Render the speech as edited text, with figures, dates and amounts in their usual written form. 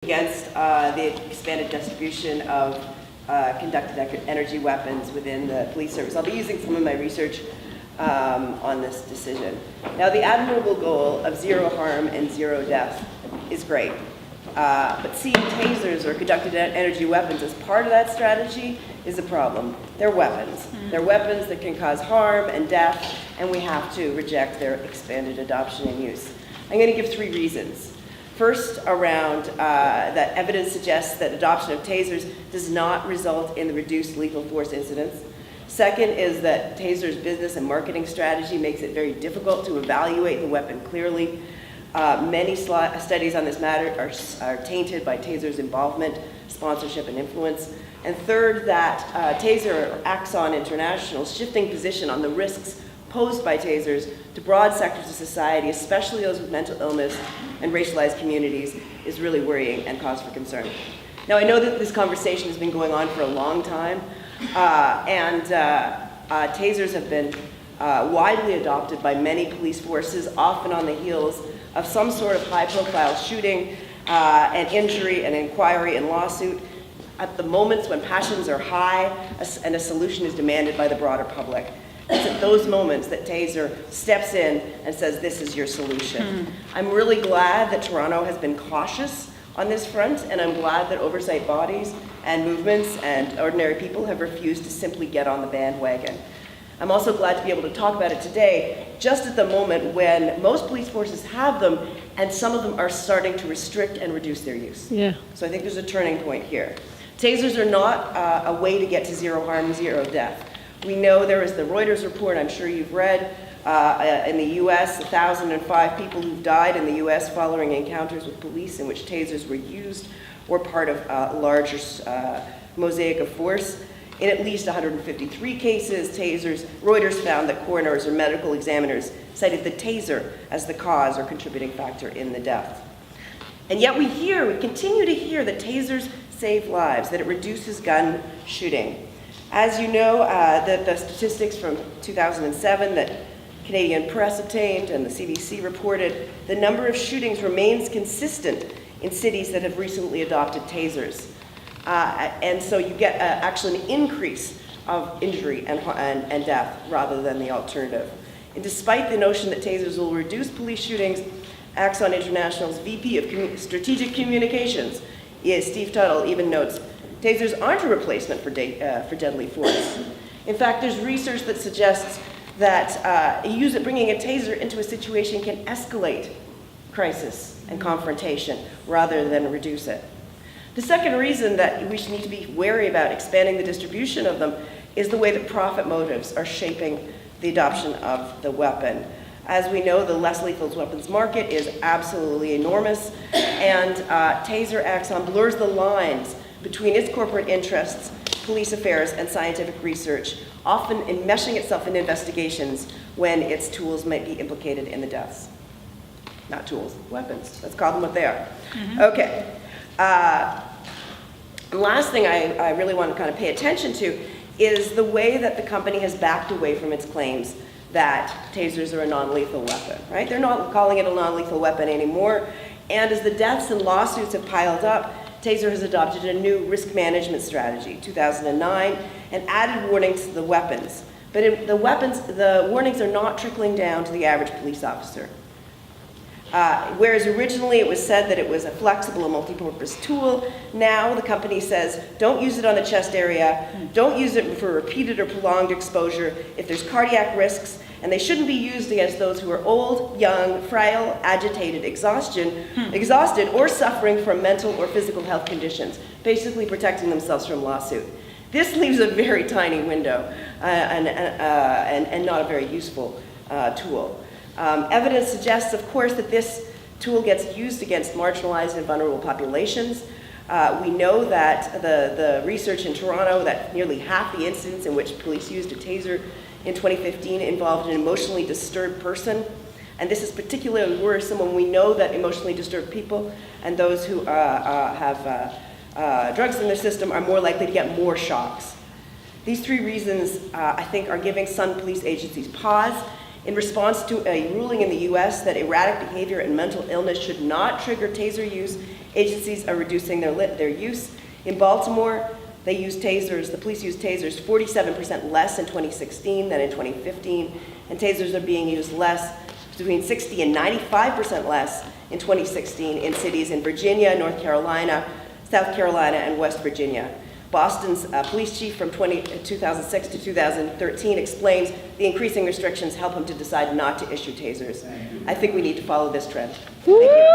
Against the expanded distribution of conducted energy weapons within the police service. I'll be using some of my research on this decision. Now, the admirable goal of zero harm and zero death is great, but seeing tasers or conducted energy weapons as part of that strategy is a problem. They're weapons. They're weapons that can cause harm and death, and we have to reject their expanded adoption and use. I'm going to give 3 reasons. First, around that evidence suggests that adoption of tasers does not result in the reduced lethal force incidents. Second is that Taser's business and marketing strategy makes it very difficult to evaluate the weapon clearly. Many studies on this matter are tainted by Taser's involvement, sponsorship, and influence. And third, that Taser or Axon International's shifting position on the risks posed by tasers to broad sectors of society, especially those with mental illness and racialized communities, is really worrying and cause for concern. Now, I know that this conversation has been going on for a long time, and tasers have been widely adopted by many police forces, often on the heels of some sort of high-profile shooting, an injury, an inquiry, and lawsuit, at the moments when passions are high and a solution is demanded by the broader public. It's at those moments that Taser steps in and says, this is your solution. I'm really glad that Toronto has been cautious on this front, and I'm glad that oversight bodies and movements and ordinary people have refused to simply get on the bandwagon. I'm also glad to be able to talk about it today, just at the moment when most police forces have them, and some of them are starting to restrict and reduce their use. Yeah. So I think there's a turning point here. Tasers are not a way to get to zero harm, zero death. We know there is the Reuters report, I'm sure you've read, in the US, 1,005 people who've died in the US following encounters with police in which tasers were used or part of a larger mosaic of force. In at least 153 cases, Reuters found that coroners or medical examiners cited the taser as the cause or contributing factor in the death. And yet we continue to hear that tasers save lives, that it reduces gun shooting. As you know, the statistics from 2007 that Canadian Press obtained and the CBC reported, the number of shootings remains consistent in cities that have recently adopted tasers. And so you get actually an increase of injury and death rather than the alternative. And despite the notion that tasers will reduce police shootings, Axon International's VP of Strategic Communications, Steve Tuttle, even notes, tasers aren't a replacement for deadly force. In fact, there's research that suggests that bringing a taser into a situation can escalate crisis and confrontation rather than reduce it. The second reason that we need to be wary about expanding the distribution of them is the way that profit motives are shaping the adoption of the weapon. As we know, the less lethal weapons market is absolutely enormous, and Taser Axon blurs the lines between its corporate interests, police affairs, and scientific research, often enmeshing itself in investigations when its tools might be implicated in the deaths. Not tools, weapons. Let's call them what they are. Okay. The last thing I really want to kind of pay attention to is the way that the company has backed away from its claims that tasers are a non-lethal weapon, right? They're not calling it a non-lethal weapon anymore. And as the deaths and lawsuits have piled up, Taser has adopted a new risk management strategy, 2009, and added warnings to the weapons. But the warnings are not trickling down to the average police officer. Whereas originally it was said that it was a flexible and multi-purpose tool, now the company says, don't use it on the chest area, don't use it for repeated or prolonged exposure if there's cardiac risks, and they shouldn't be used against those who are old, young, frail, agitated, exhausted, or suffering from mental or physical health conditions, basically protecting themselves from lawsuit. This leaves a very tiny window and not a very useful tool. Evidence suggests, of course, that this tool gets used against marginalized and vulnerable populations. We know that the research in Toronto that nearly half the incidents in which police used a taser in 2015 involved an emotionally disturbed person. And this is particularly worrisome when we know that emotionally disturbed people and those who have drugs in their system are more likely to get more shocks. These 3 reasons, I think, are giving some police agencies pause in response to a ruling in the US that erratic behavior and mental illness should not trigger taser use Agencies are reducing their use. In Baltimore, they use tasers, the police use tasers 47% less in 2016 than in 2015, and tasers are being used less, between 60 and 95% less in 2016 in cities in Virginia, North Carolina, South Carolina, and West Virginia. Boston's police chief from 2006 to 2013 explains the increasing restrictions help him to decide not to issue tasers. I think we need to follow this trend. Thank you.